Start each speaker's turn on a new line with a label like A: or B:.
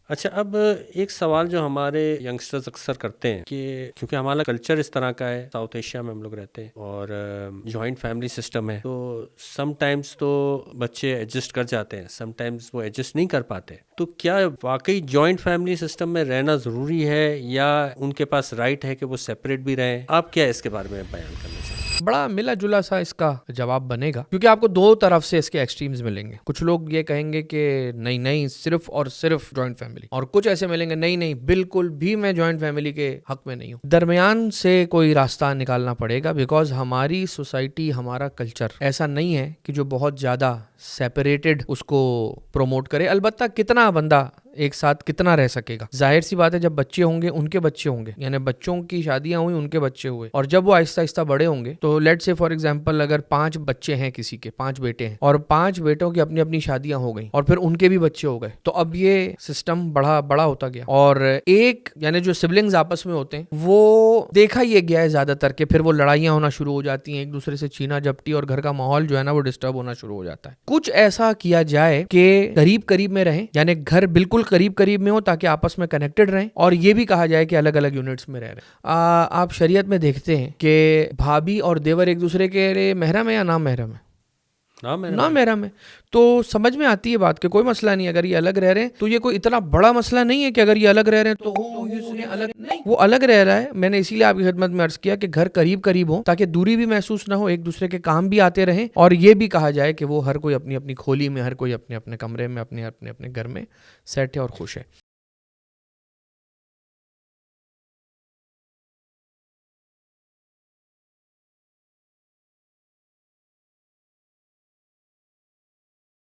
A: अच्छा, अब एक सवाल जो हमारे यंगस्टर्स अक्सर करते हैं कि क्योंकि हमारा कल्चर इस तरह का है, साउथ एशिया में हम लोग रहते हैं और जॉइंट फैमिली सिस्टम है, तो समटाइम्स तो बच्चे एडजस्ट कर जाते हैं, समटाइम्स वो एडजस्ट नहीं कर पाते। तो क्या वाकई जॉइंट फैमिली सिस्टम में रहना ज़रूरी है या उनके पास राइट है कि वो सेपरेट भी रहें? आप क्या इसके बारे में बयान करना चाहें?
B: बड़ा मिला जुला सा इसका जवाब बनेगा, क्योंकि आपको दो तरफ से इसके एक्सट्रीम्स मिलेंगे। कुछ लोग ये कहेंगे कि नहीं नहीं, सिर्फ और सिर्फ जॉइंट फैमिली, और कुछ ऐसे मिलेंगे नहीं नहीं, बिल्कुल भी मैं जॉइंट फैमिली के हक में नहीं हूँ। दरमियान से कोई रास्ता निकालना पड़ेगा, बिकॉज हमारी सोसाइटी, हमारा कल्चर ऐसा नहीं है कि जो बहुत ज्यादा सेपरेटेड उसको प्रमोट करे। अलबत्ता कितना बंदा एक साथ कितना रह सकेगा, जाहिर सी बात है, जब बच्चे होंगे उनके बच्चे होंगे, यानी बच्चों की शादियां हुई, उनके बच्चे हुए, और जब वो आहिस्ता आहिस्ता बड़े होंगे, तो लेट से फॉर एग्जांपल अगर 5 बच्चे हैं, किसी के 5 बेटे हैं, और 5 बेटों की अपनी अपनी शादियां हो गई, और फिर उनके भी बच्चे हो गए, तो अब ये सिस्टम बड़ा बड़ा होता गया। और एक यानी जो सिबलिंग्स आपस में होते हैं, वो देखा ये गया है ज्यादातर के फिर वो लड़ाइयां होना शुरू हो जाती हैं, एक दूसरे से छीना झपटी, और घर का माहौल जो है ना वो डिस्टर्ब होना शुरू हो जाता है। कुछ ऐसा किया जाए कि करीब करीब में रहें, यानी घर बिल्कुल करीब करीब में हो, ताकि आपस में कनेक्टेड रहें, और ये भी कहा जाए कि अलग अलग यूनिट्स में रह रहे हैं। आप शरीयत में देखते हैं कि भाभी और देवर एक दूसरे के महरम है या ना महरम है? ना महरम है। तो समझ में आती है बात कि कोई मसला नहीं, अगर ये अलग रह रहे हैं तो ये कोई इतना बड़ा मसला नहीं है कि अगर ये अलग रह रहे हैं तो इसने अलग नहीं, वो अलग रह रहा है। मैंने इसीलिए आपकी खिदमत में अर्ज किया कि घर करीब करीब हो, ताकि दूरी भी महसूस ना हो, एक दूसरे के काम भी आते रहें, और ये भी कहा जाए कि वो हर कोई अपनी अपनी खोली में, हर कोई अपने अपने कमरे में, अपने अपने अपने घर में सेट है और खुश है।